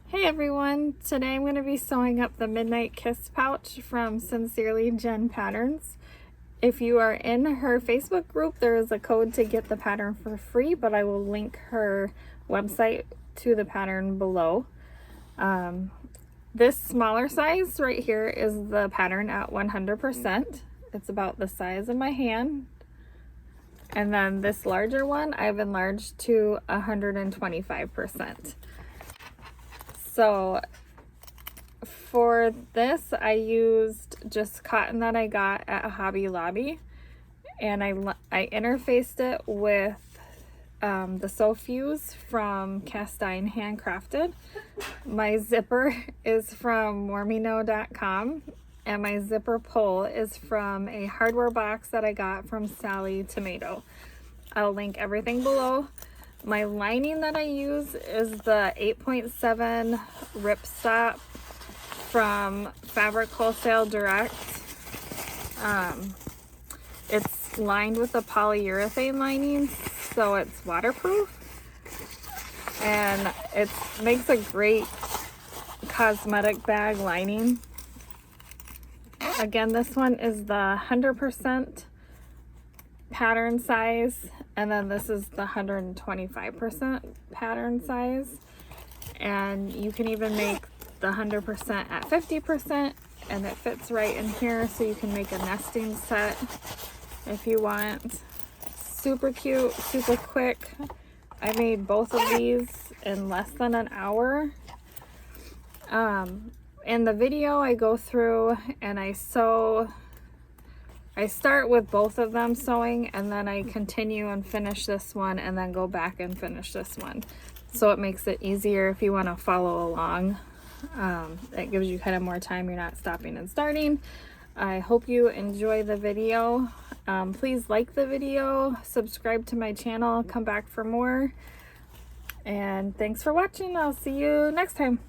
Hey everyone, today I'm going to be sewing up the Midnight Kiss pouch from Sincerely Jen Patterns. If you are in her Facebook group, there is a code to get the pattern for free, but I will link her website to the pattern below. This smaller size right here is the pattern at 100%. It's about the size of my hand. And then this larger one I've enlarged to 125%. So for this, I used just cotton that I got at Hobby Lobby, and I interfaced it with the Sew Fuse from Cast Iron Handcrafted. My zipper is from warmyknow.com, and my zipper pull is from a hardware box that I got from Sally Tomato. I'll link everything below. My lining that I use is the 8.7 ripstop from Fabric Wholesale Direct. It's lined with a polyurethane lining, so it's waterproof, and it makes a great cosmetic bag lining. Again, this one is the 100% pattern size, and then this is the 125% pattern size, and you can even make the 100% at 50%, and it fits right in here, so you can make a nesting set if you want. Super cute, super quick. I made both of these in less than an hour. In the video I go through and I start with both of them sewing, and then I continue and finish this one, and then go back and finish this one. So it makes it easier if you want to follow along. It gives you kind of more time. You're not stopping and starting. I hope you enjoy the video. Please like the video, subscribe to my channel, come back for more. And thanks for watching. I'll see you next time.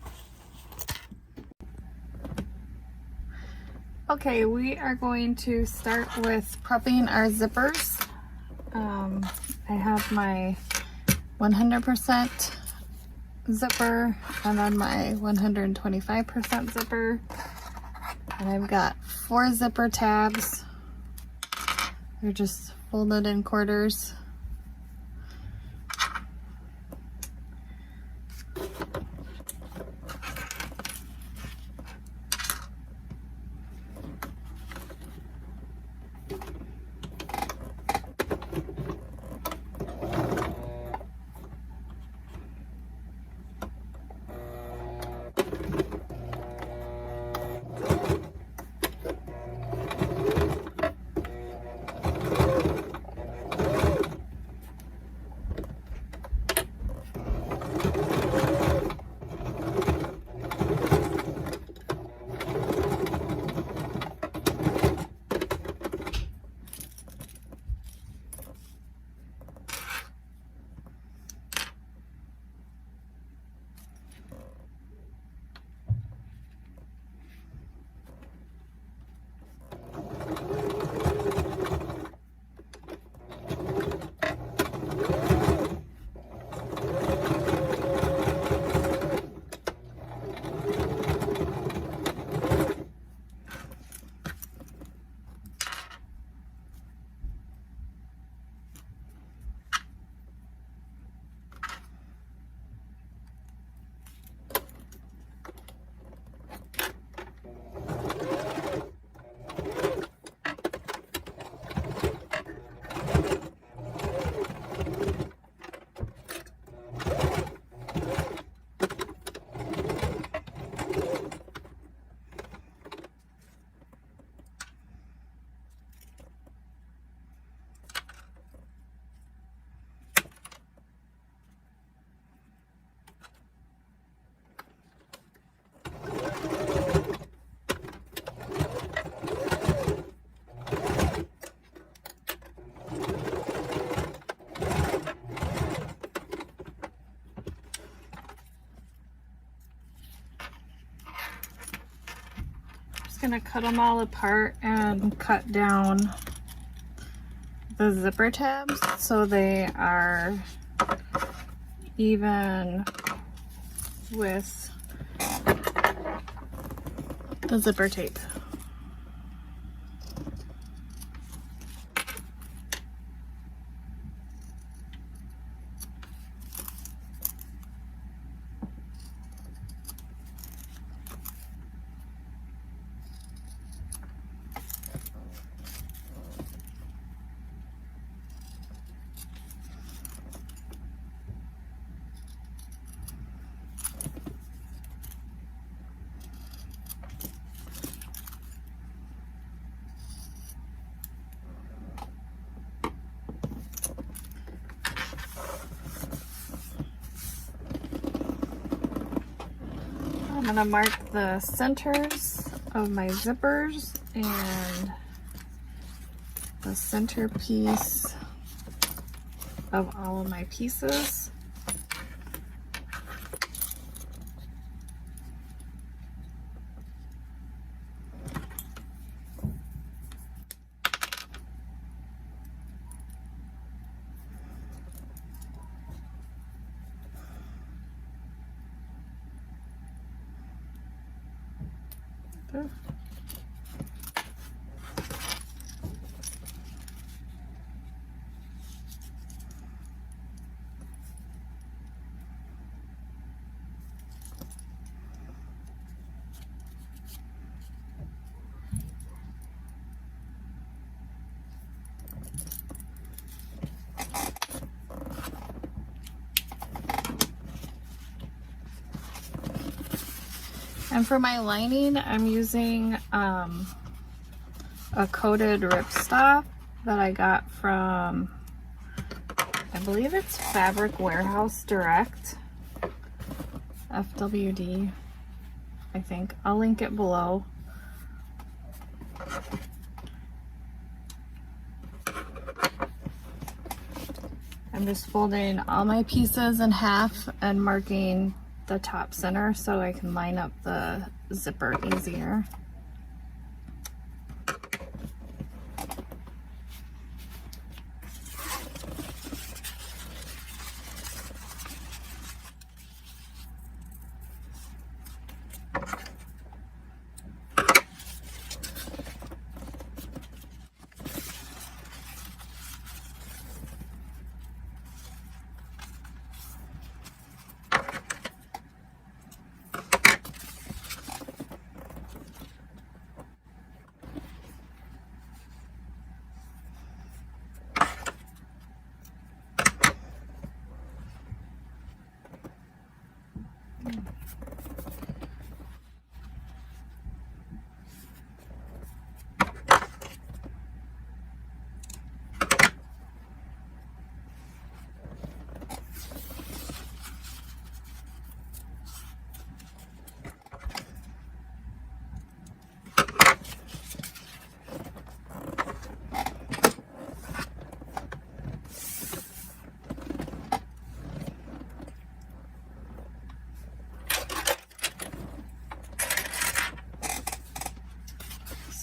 Okay, we are going to start with prepping our zippers. I have my 100% zipper and then my 125% zipper. And I've got 4 zipper tabs. They're just folded in quarters. Gonna cut them all apart and cut down the zipper tabs so they are even with the zipper tape. I'm going to mark the centers of my zippers and the centerpiece of all of my pieces. Okay. And for my lining, I'm using a coated ripstop that I got from, I believe it's Fabric Warehouse Direct, FWD, I think. I'll link it below. I'm just folding all my pieces in half and marking the top center so I can line up the zipper easier.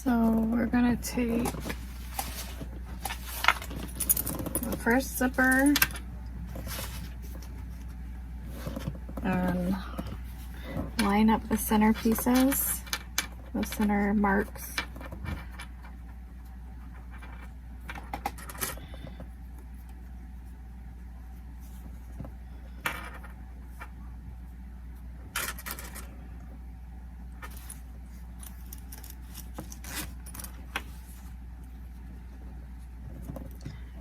So we're gonna take the first zipper and line up the center pieces, the center marks.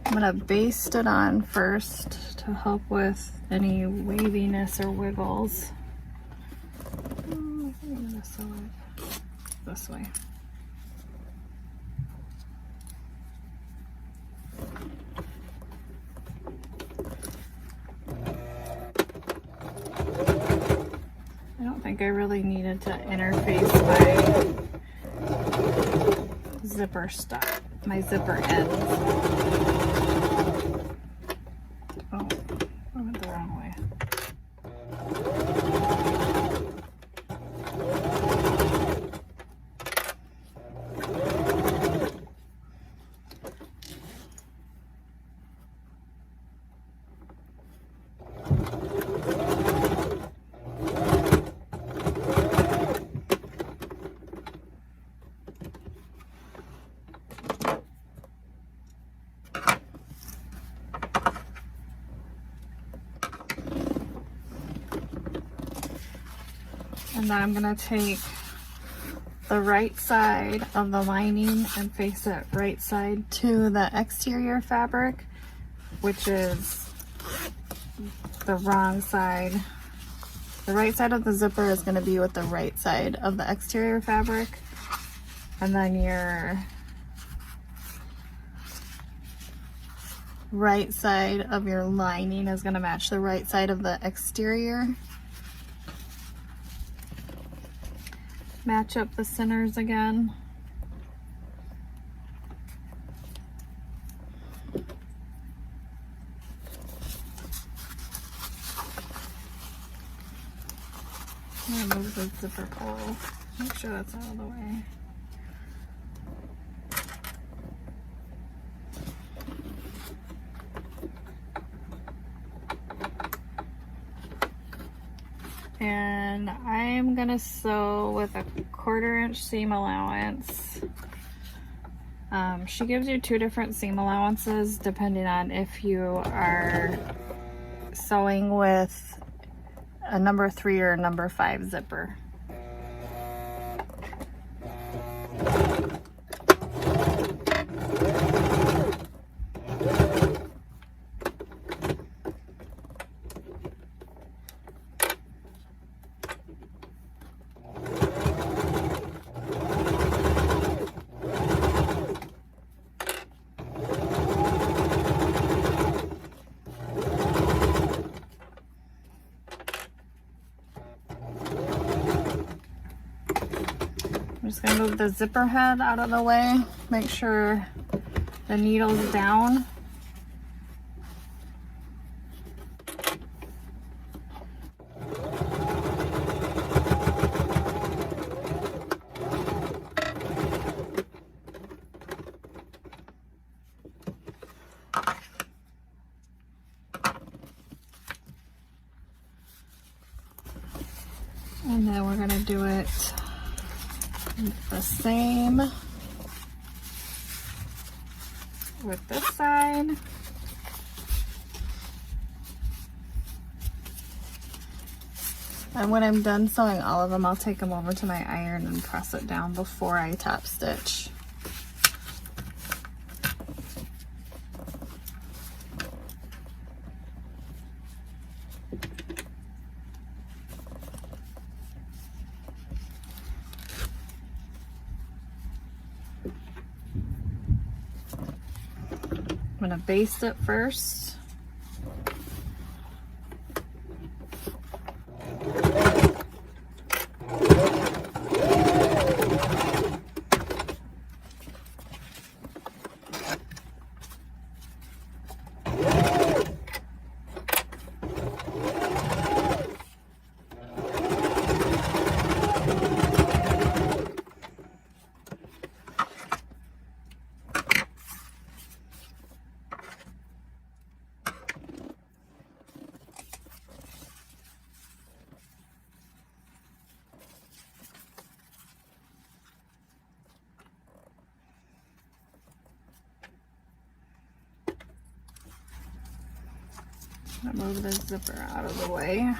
I'm going to baste it on first to help with any waviness or wiggles. I think I'm going to sew it this way. I don't think I really needed to interface my zipper stuff, my zipper ends. Oh, I went the wrong way. And then I'm gonna take the right side of the lining and face it right side to the exterior fabric, which is the wrong side. The right side of the zipper is going to be with the right side of the exterior fabric, and then your right side of your lining is going to match the right side of the exterior. Match up the centers again. I'm gonna move the zipper pull. Make sure that's out of the way. And I'm gonna sew with a 1/4 inch seam allowance. She gives you 2 different seam allowances depending on if you are sewing with a number 3 or a number 5 zipper. I'm just going to move the zipper head out of the way, make sure the needle's down. And then we're going to do it the same with this side. And when I'm done sewing all of them, I'll take them over to my iron and press it down before I top stitch. I'm going to baste it first. I'm gonna move the zipper out of the way.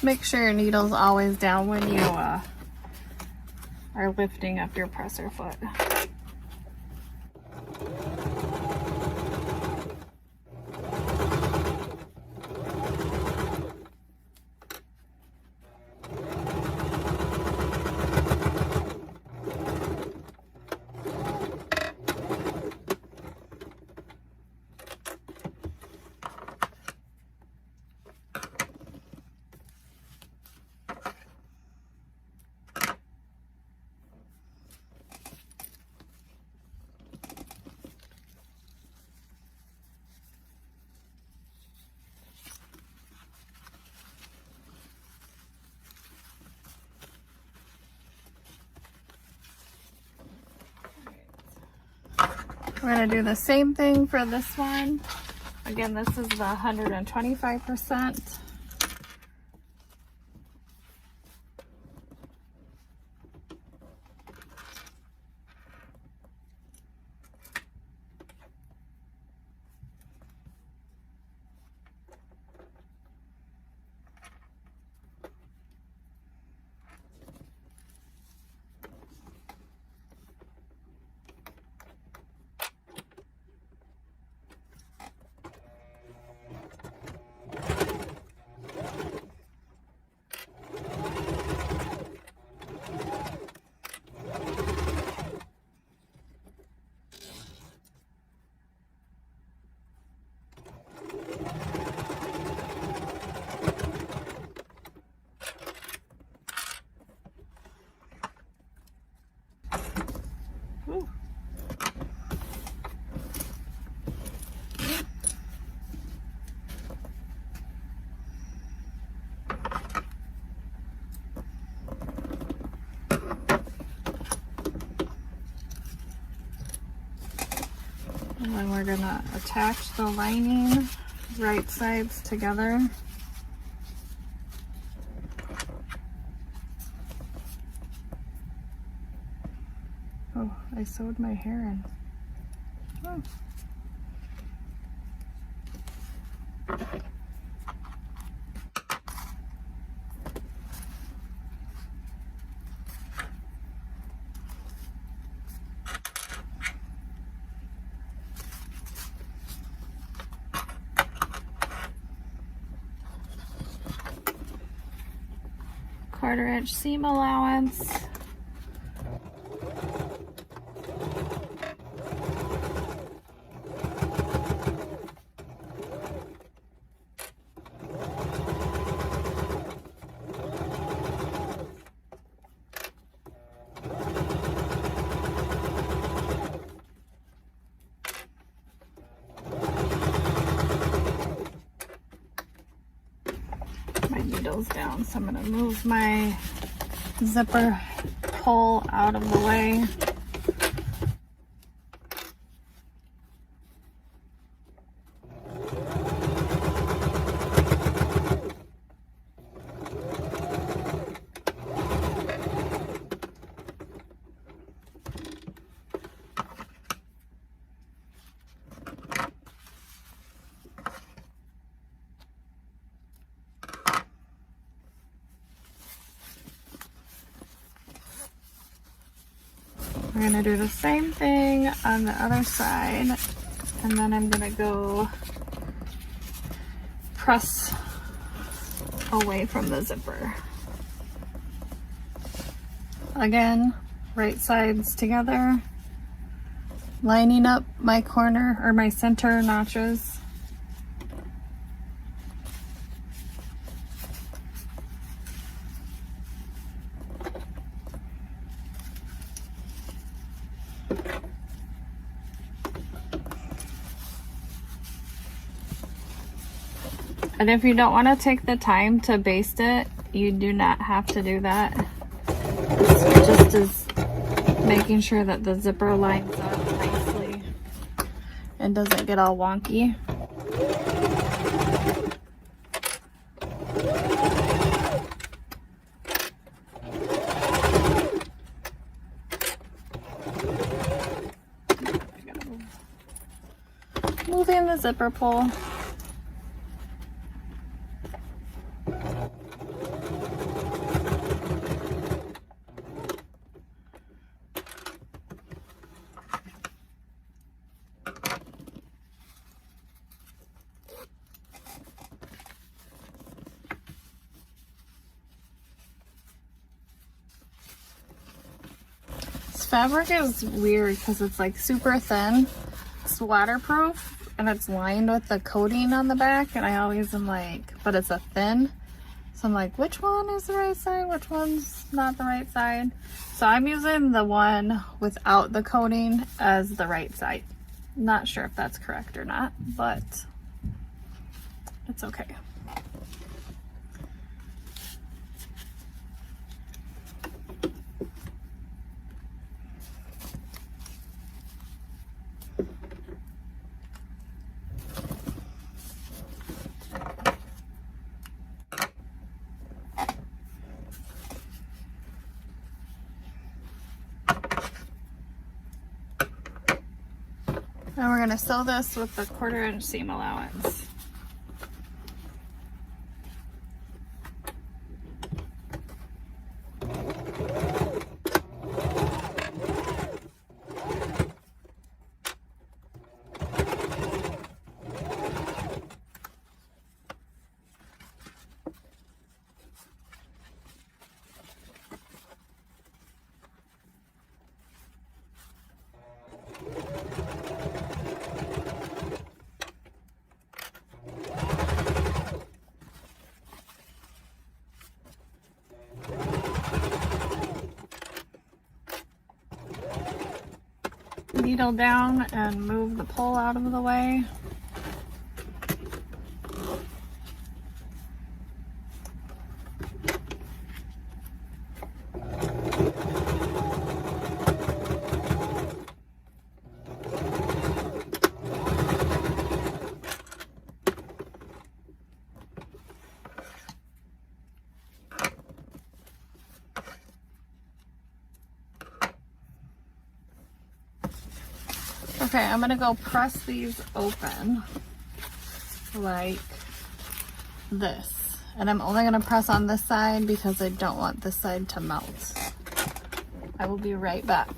Make sure your needle's always down when you are lifting up your presser foot. We're gonna do the same thing for this one. Again, this is the 125%. Ooh. And then we're gonna attach the lining right sides together. Oh, I sewed my hair in. Oh. Quarter-inch seam allowance. My needle's down, so I'm going to move my zipper pull out of the way. We're gonna do the same thing on the other side, and then I'm gonna go press away from the zipper. Again, right sides together, lining up my corner or my center notches. And if you don't want to take the time to baste it, you do not have to do that. It's just as making sure that the zipper lines up nicely and doesn't get all wonky. Moving the zipper pull. Fabric is weird because it's like super thin. It's waterproof and it's lined with the coating on the back, and I always am like, but it's a thin, so I'm like, which one is the right side, which one's not the right side? So I'm using the one without the coating as the right side. Not sure if that's correct or not, but it's okay. Now we're gonna sew this with the 1/4 inch seam allowance. Needle down and move the pole out of the way. Okay, I'm gonna go press these open like this. And I'm only gonna press on this side because I don't want this side to melt. I will be right back.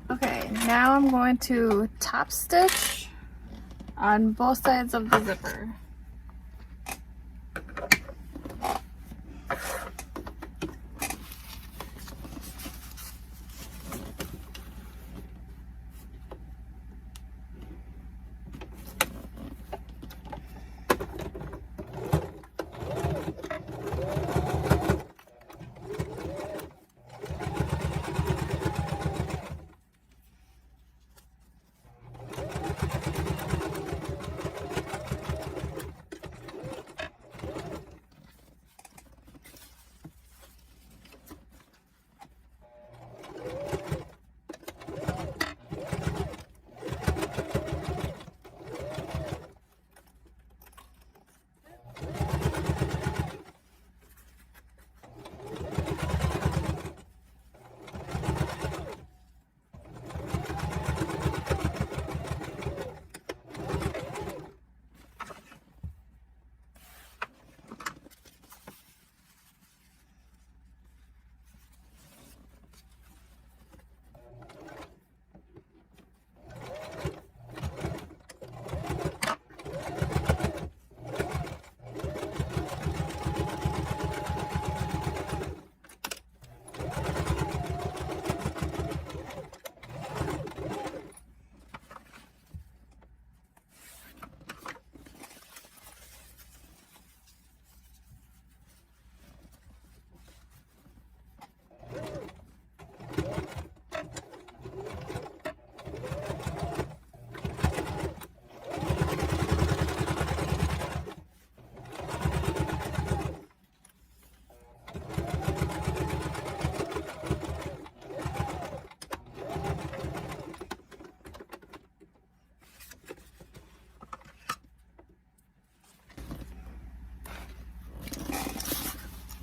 Okay, now I'm going to top stitch on both sides of the zipper.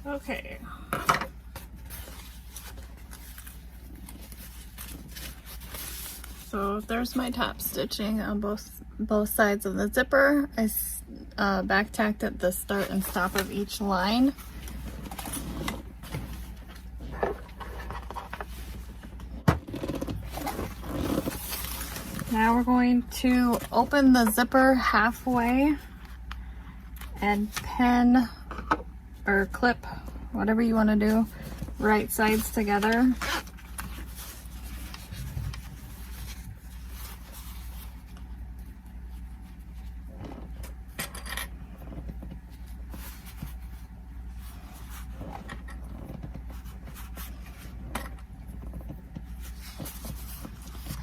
Okay. So there's my top stitching on both sides of the zipper. I back tacked at the start and stop of each line. Now we're going to open the zipper halfway and pin or clip, whatever you want to do, right sides together.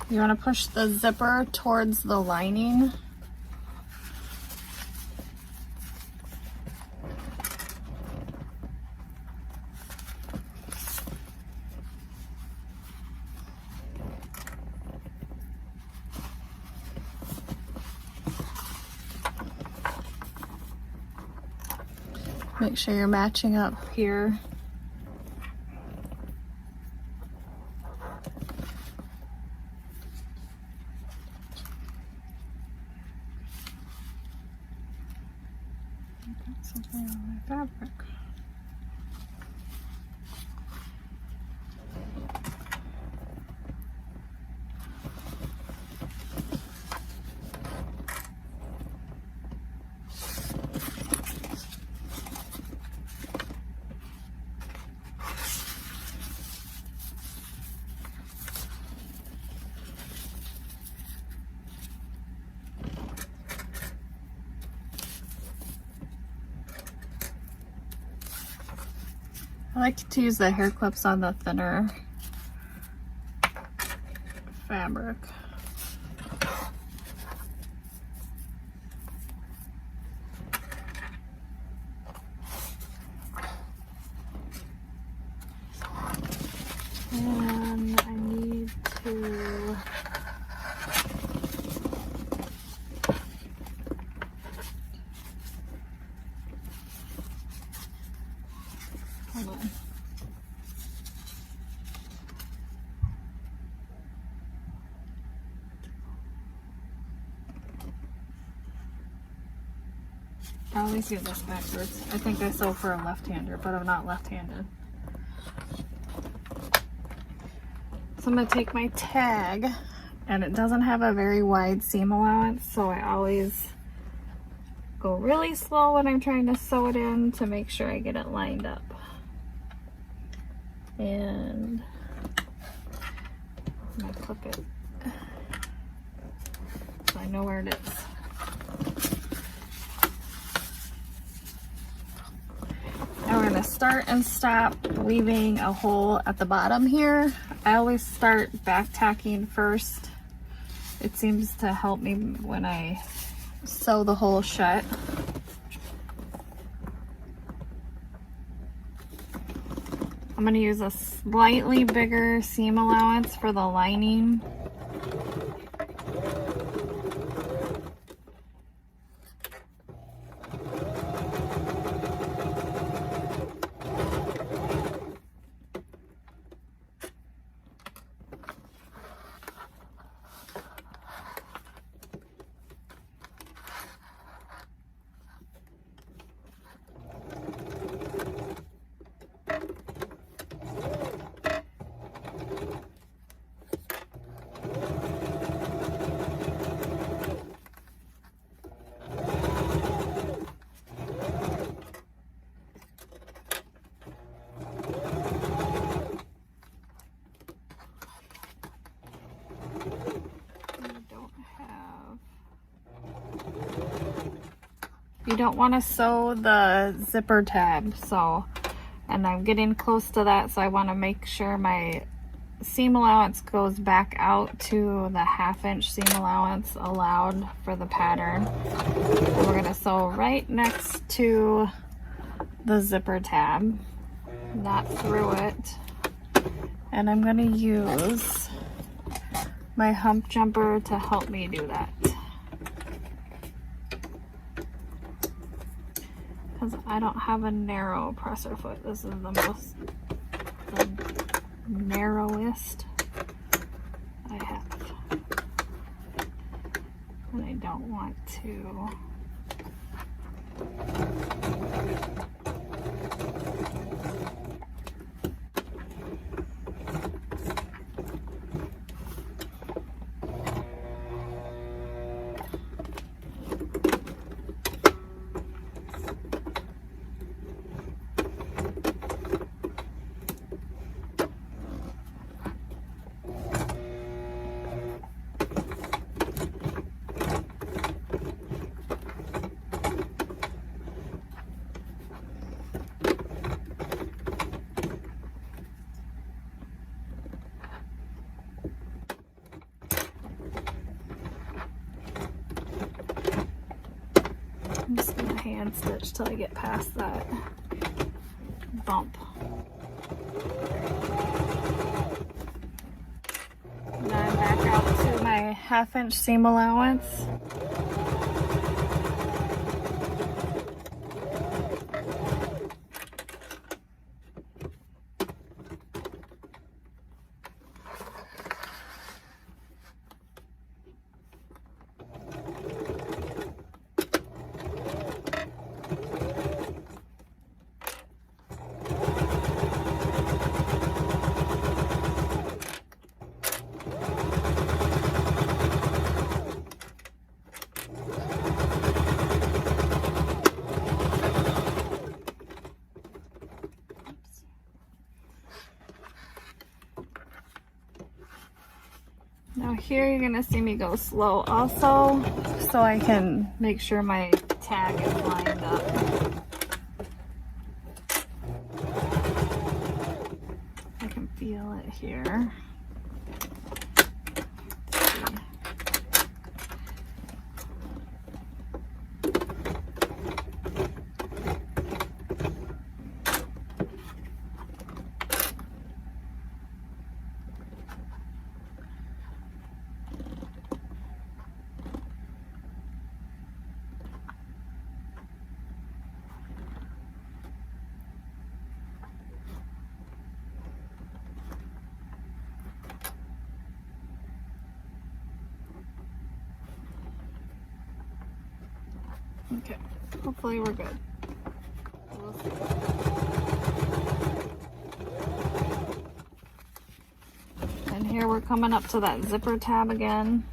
You want to push the zipper towards the lining. Make sure you're matching up here. something on my fabric. I like to use the hair clips on the thinner fabric. And I need to hold on. I always do this backwards. I think I sew for a left-hander, but I'm not left-handed. So I'm going to take my tag, and it doesn't have a very wide seam allowance, so I always go really slow when I'm trying to sew it in to make sure I get it lined up. And I'm going to clip it so I know where it is. Now we're going to start and stop weaving a hole at the bottom here. I always start back tacking first. It seems to help me when I sew the hole shut. I'm going to use a slightly bigger seam allowance for the lining. You don't want to sew the zipper tab, and I'm getting close to that, so I want to make sure my seam allowance goes back out to the 1/2 inch seam allowance allowed for the pattern. And we're going to sew right next to the zipper tab, not through it. And I'm going to use my hump jumper to help me do that. Because I don't have a narrow presser foot. This is the narrowest I have. And I don't want to I'm just gonna hand stitch till I get past that bump. And then back out to my 1/2 inch seam allowance. Now here you're gonna see me go slow also, so I can make sure my tag is lined up. I can feel it here. Okay, hopefully we're good. We'll see. And here we're coming up to that zipper tab again.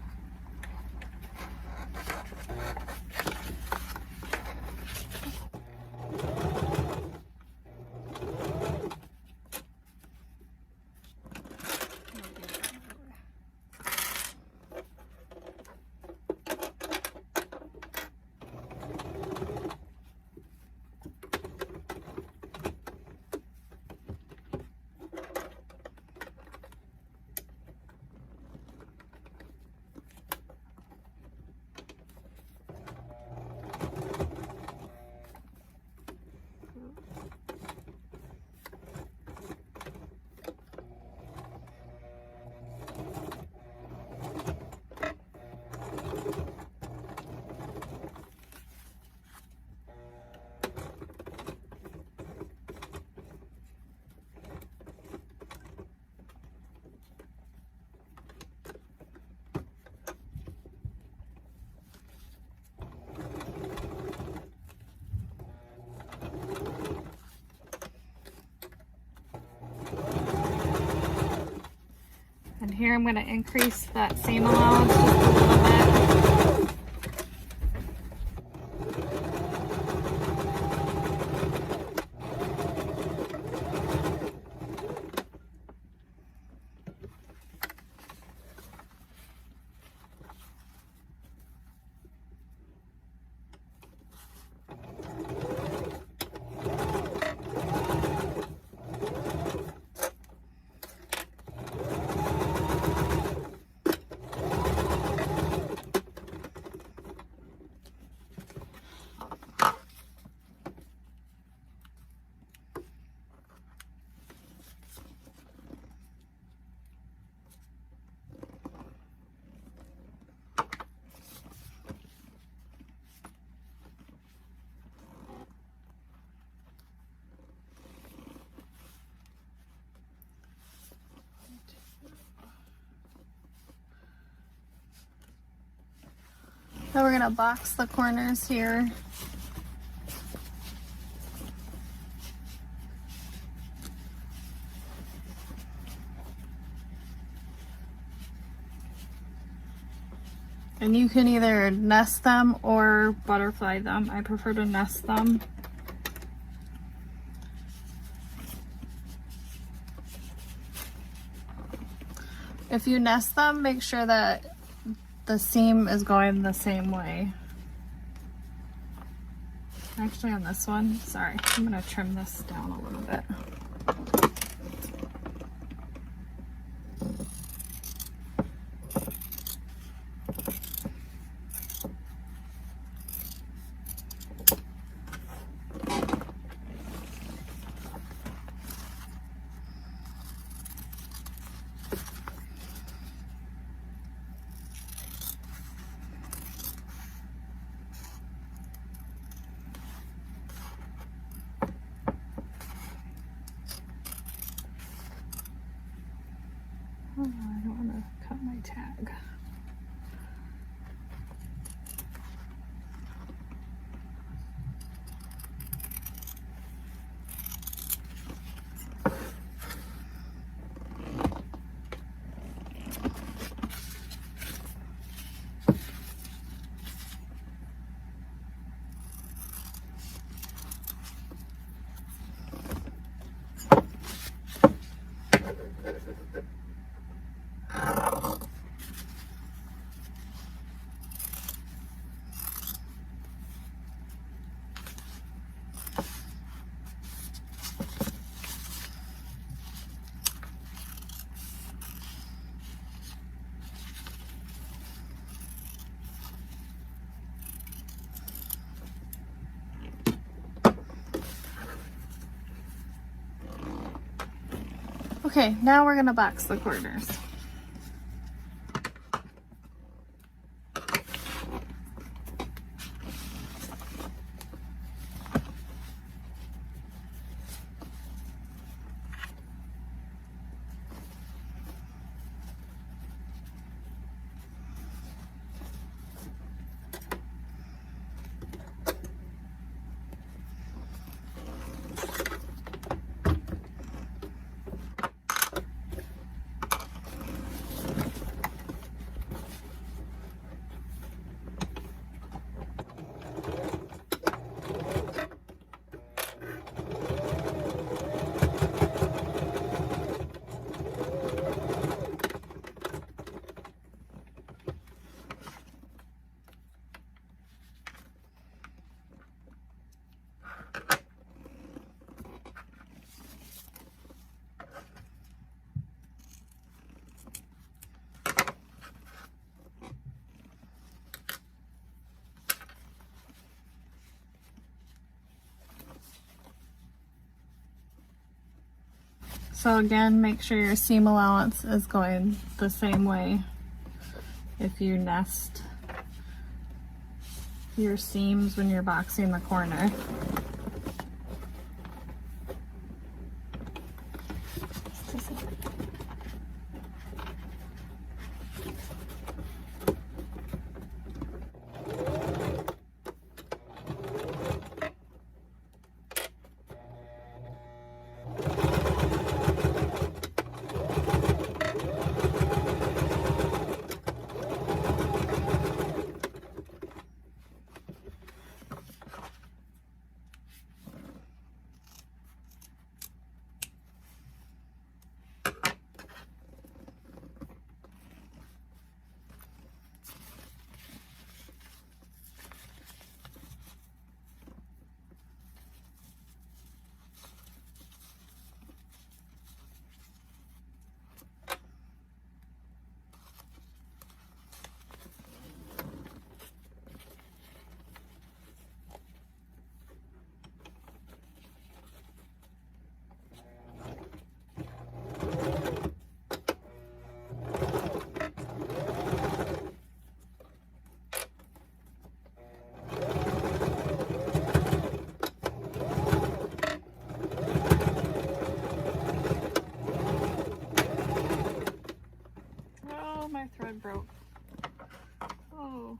And here I'm going to increase that seam allowance just a little bit. Now we're going to box the corners here. And you can either nest them or butterfly them. I prefer to nest them. If you nest them, make sure that the seam is going the same way. Actually on this one, sorry, I'm gonna trim this down a little bit. Oh, I don't want to cut my tag. Okay, now we're gonna box the corners. So again, make sure your seam allowance is going the same way if you nest your seams when you're boxing the corner. My thread broke. Oh.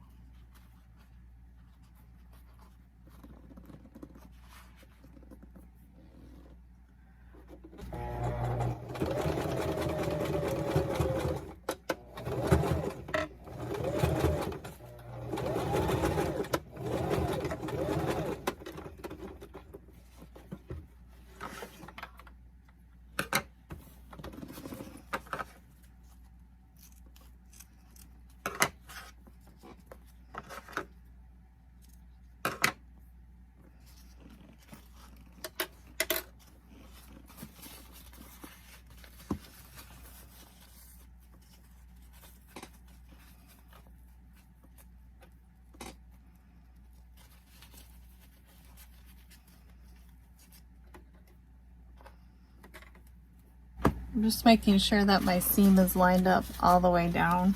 I'm just making sure that my seam is lined up all the way down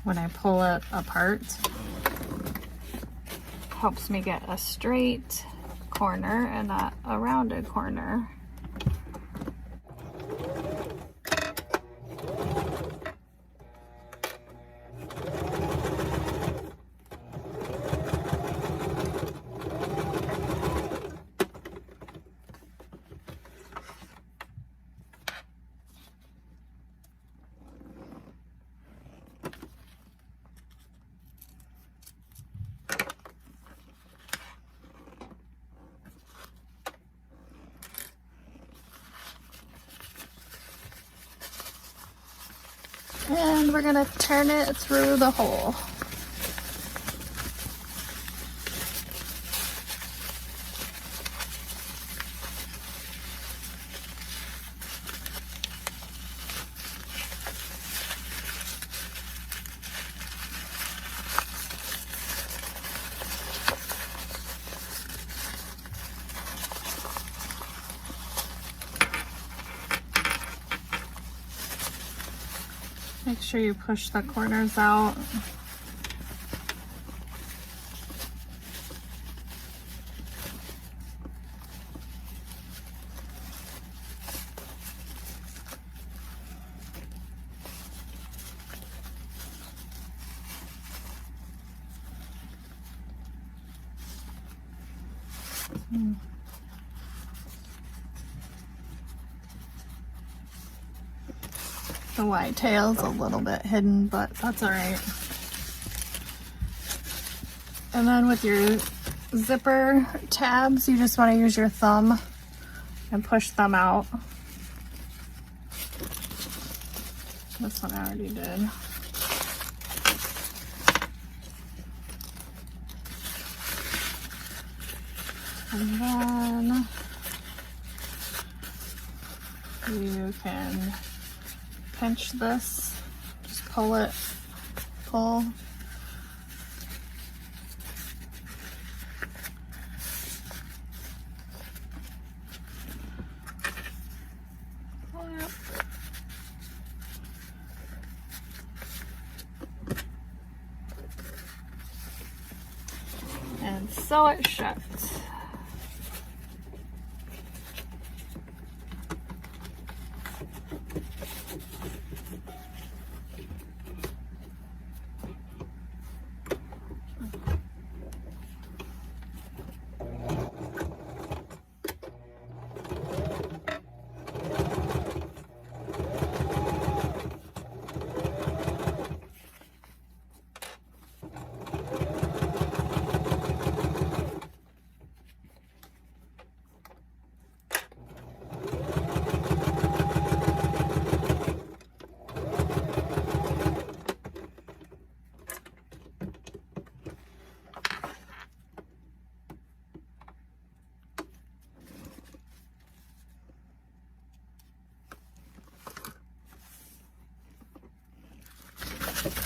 when I pull it apart. Helps me get a straight corner and not a rounded corner. And we're gonna turn it through the hole. Make sure you push the corners out. The white tail's a little bit hidden, but that's all right. And then with your zipper tabs, you just want to use your thumb and push them out. This one I already did. And then you can pinch this, just pull it, pull. And sew it shut.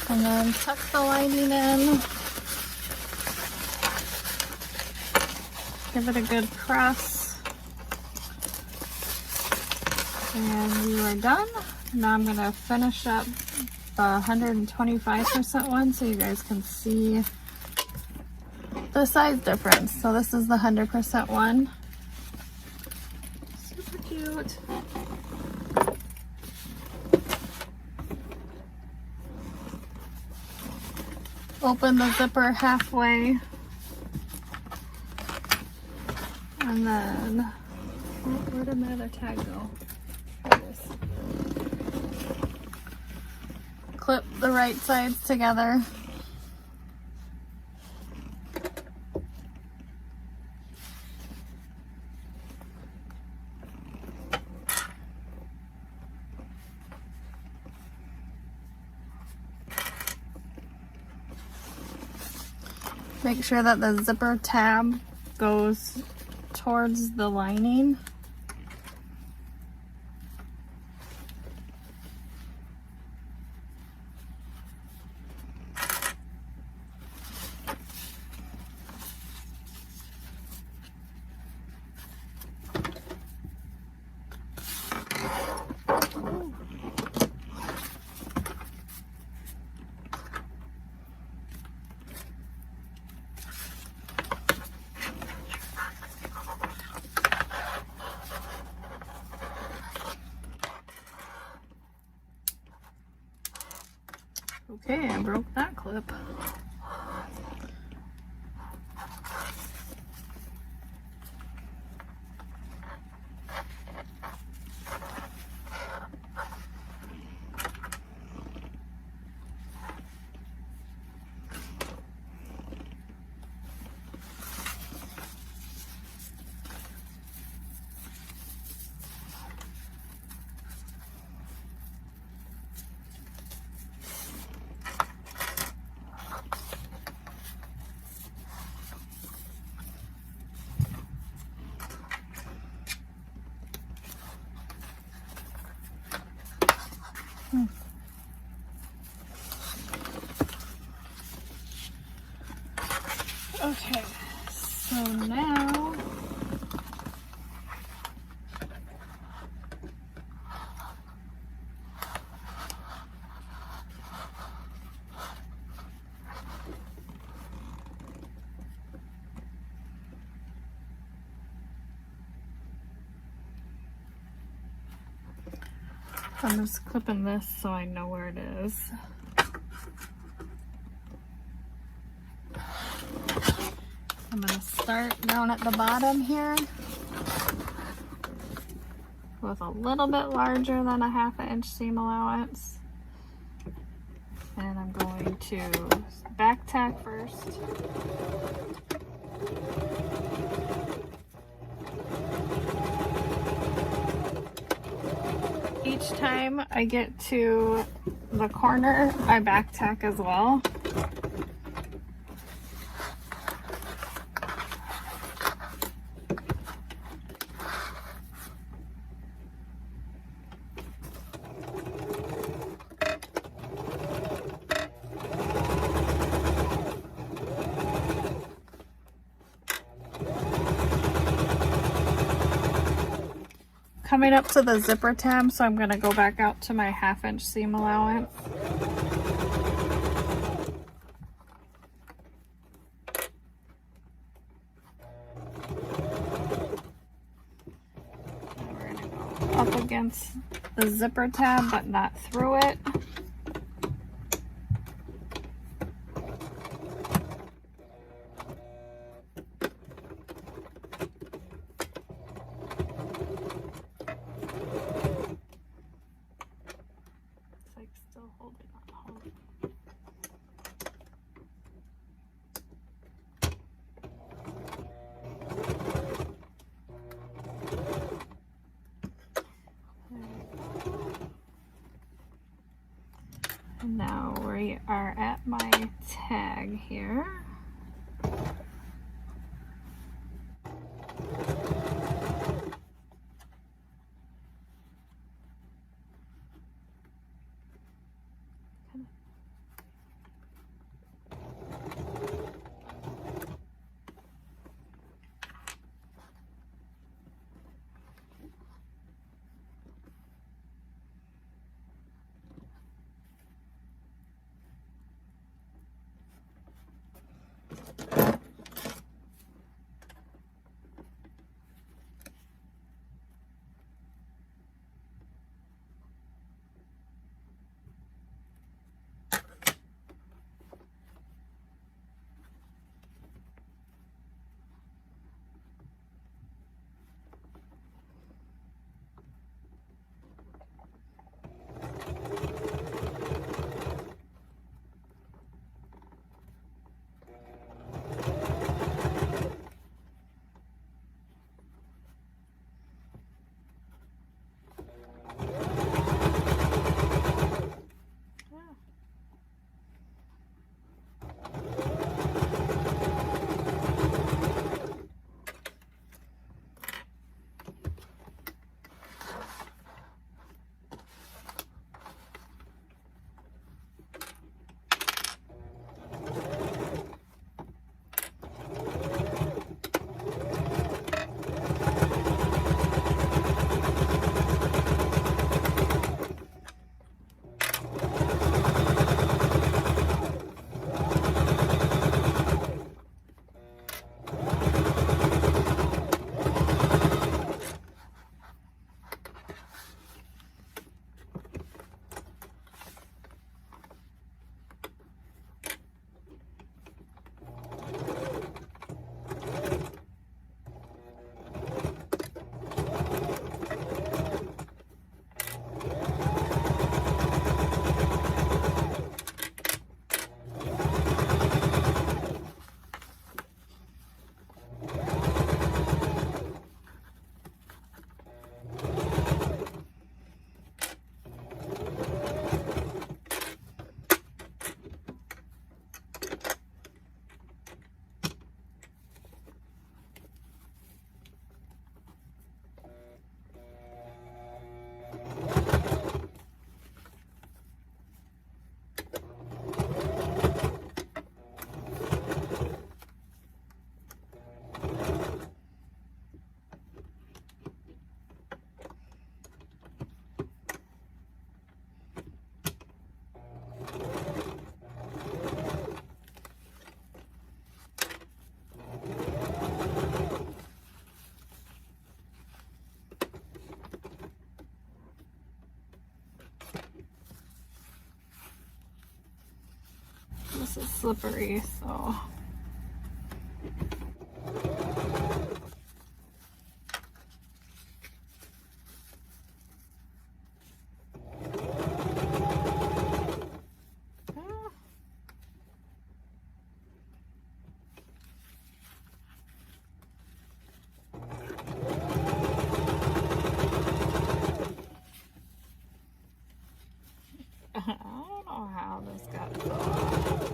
And then tuck the lining in. Give it a good press. And we are done. Now I'm going to finish up the 125% one so you guys can see the size difference. So this is the 100% one. Super cute. Open the zipper halfway, and then, oh, where did my other tag go? There it is. Clip the right sides together. Make sure that the zipper tab goes towards the lining. Okay, I broke that clip. I'm just clipping this so I know where it is. I'm going to start down at the bottom here with a little bit larger than a 1/2 inch seam allowance. And I'm going to back tack first. Each time I get to the corner, I back tack as well. Coming up to the zipper tab, so I'm going to go back out to my 1/2 inch seam allowance. And we're going to go up against the zipper tab, but not through it. Now we are at my tag here. this is slippery, so. I don't know how this got so off.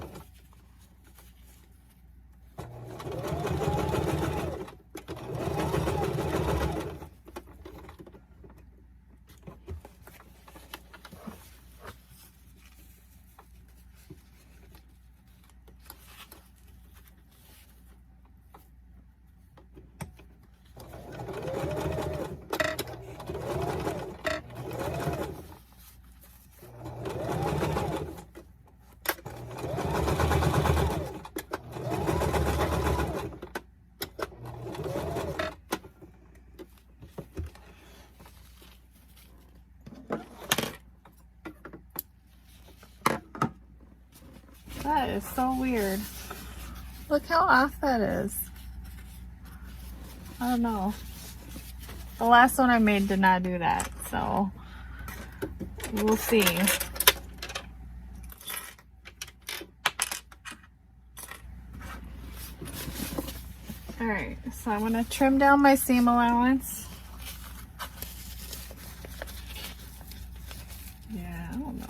That is so weird. Look how off that is. I don't know. The last one I made did not do that, so we'll see. Alright, so I'm going to trim down my seam allowance. Yeah, I don't know.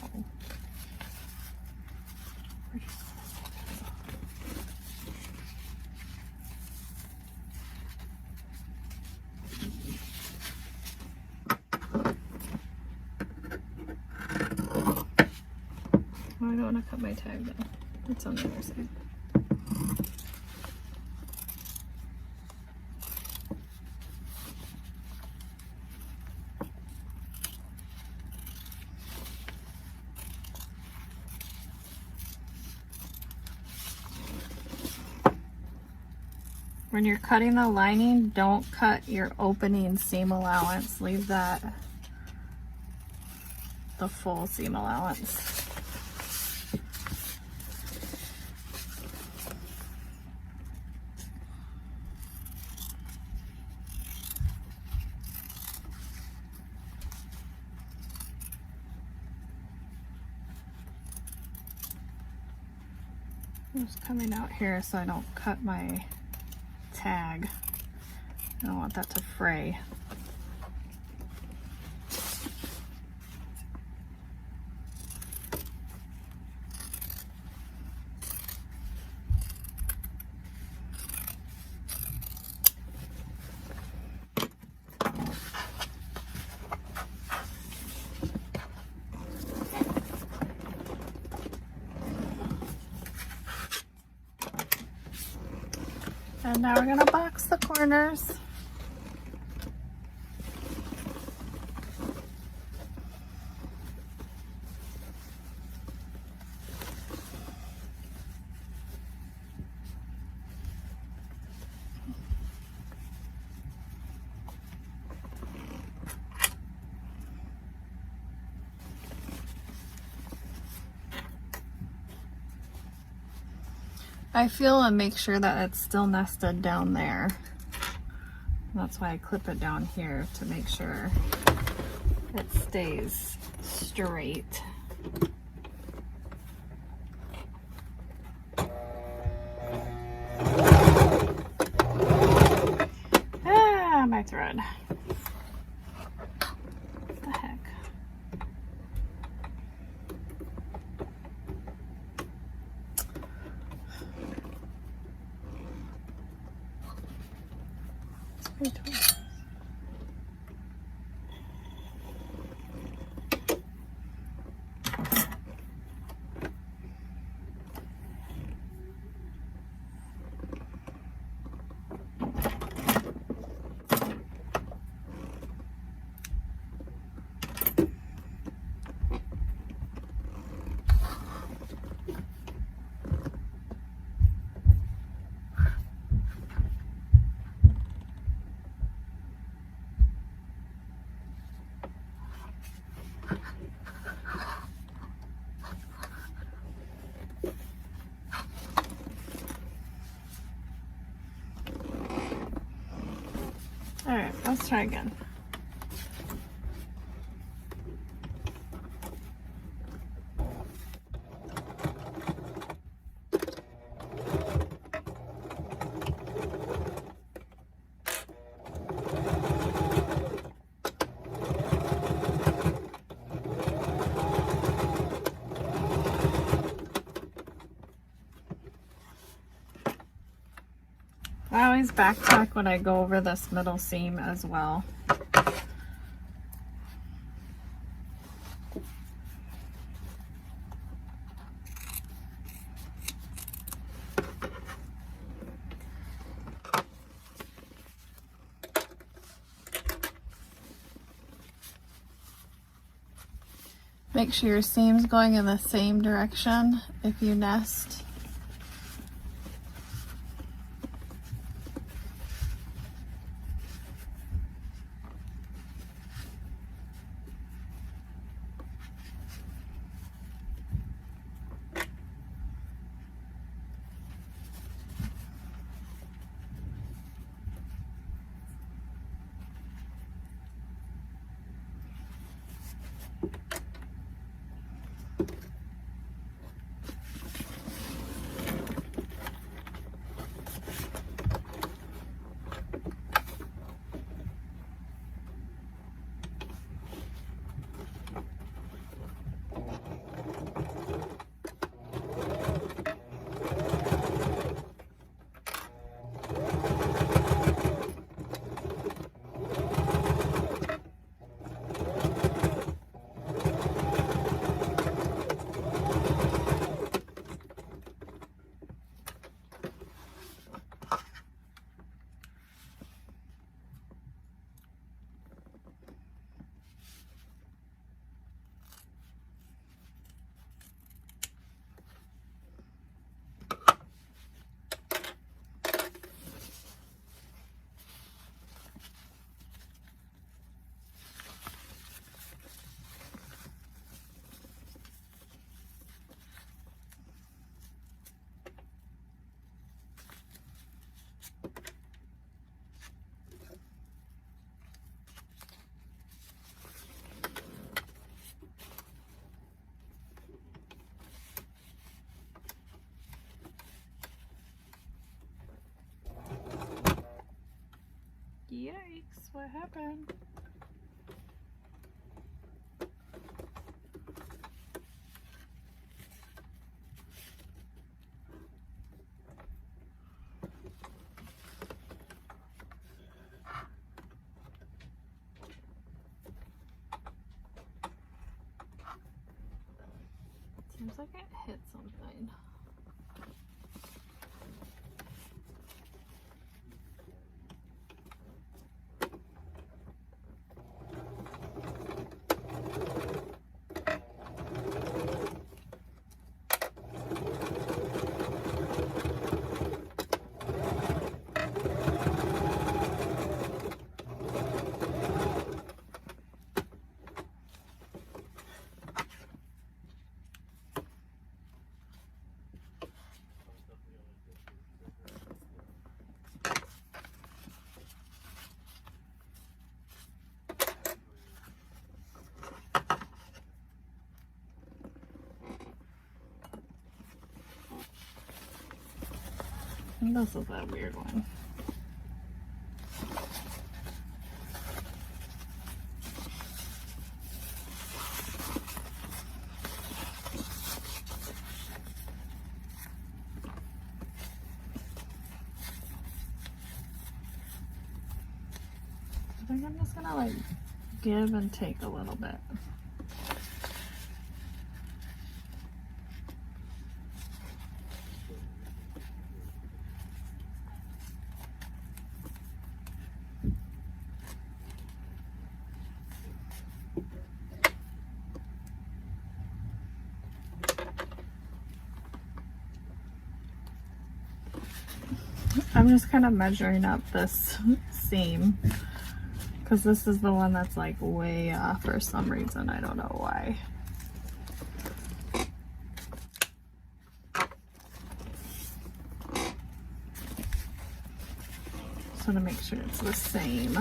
Oh, I don't want to cut my tag though. It's on the other side. When you're cutting the lining, don't cut your opening seam allowance. Leave that the full seam allowance. I'm just coming out here so I don't cut my tag. I don't want that to fray. And now we're going to box the corners. I feel and make sure that it's still nested down there. That's why I clip it down here to make sure it stays straight. Ah, my thread. What the heck? try again. I always backtack when I go over this middle seam as well. Make sure your seam's going in the same direction if you nest. Yikes, what happened? Seems like it hit something. And this is that weird one. I think I'm just gonna like give and take a little bit. I'm just kind of measuring up this seam because this is the one that's like way off for some reason. I don't know why. So to make sure it's the same.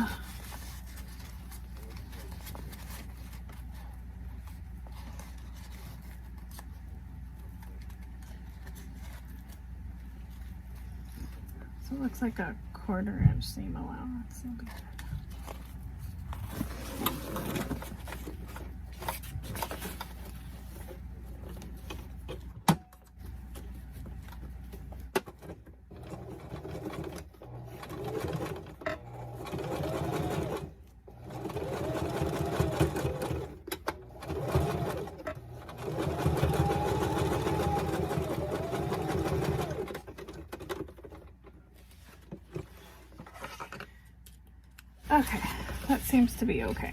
So it looks like a 1/4 inch seam allowance. Will be good. Okay, that seems to be okay.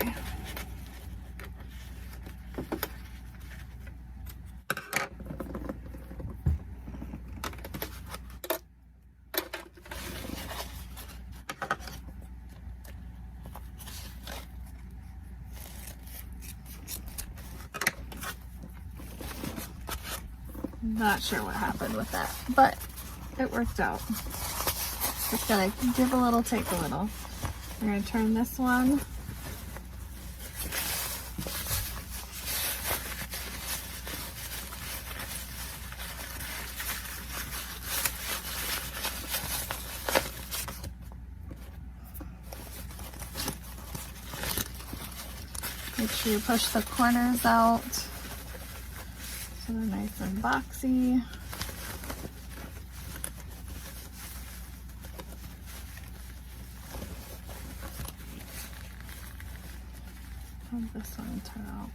Not sure what happened with that, but it worked out. Just gotta give a little, take a little. We're gonna turn this one. Make sure you push the corners out so they're nice and boxy. How'd this one turn out?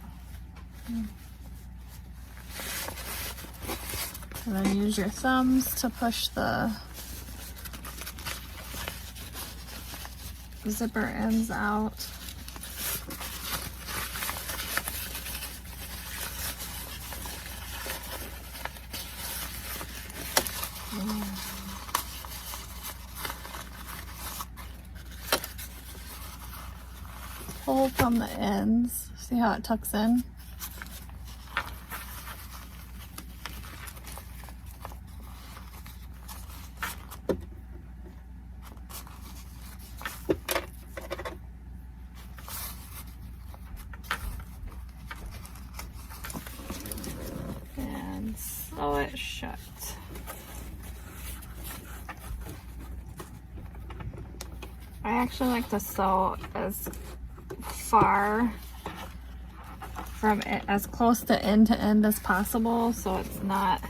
And then use your thumbs to push the zipper ends out. Pull from the ends. See how it tucks in? And sew it shut. I actually like to sew as far from it, as close to end as possible, so it's not,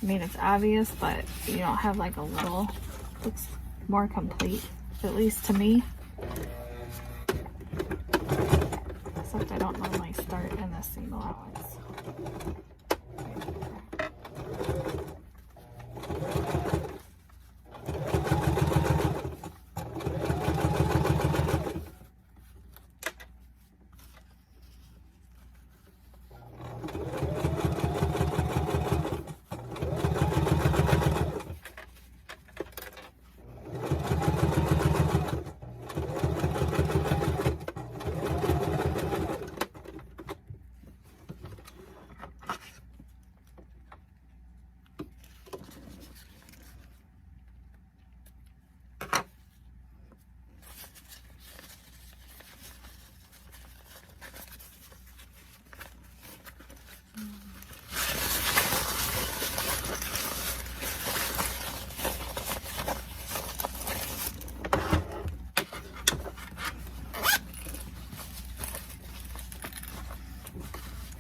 I mean, it's obvious, but you don't have like a little, looks more complete, at least to me. Except I don't normally start in the seam allowance.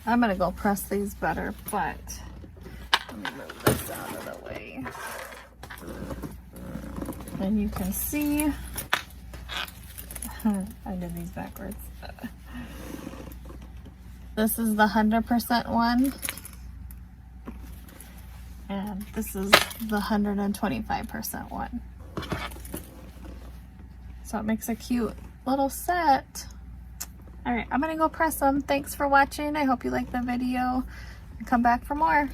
I'm gonna go press these better, but let me move this out of the way. And you can see, I did these backwards. This is the 100% one, and this is the 125% one. So it makes a cute little set. All right, I'm gonna go press them. Thanks for watching. I hope you liked the video. Come back for more.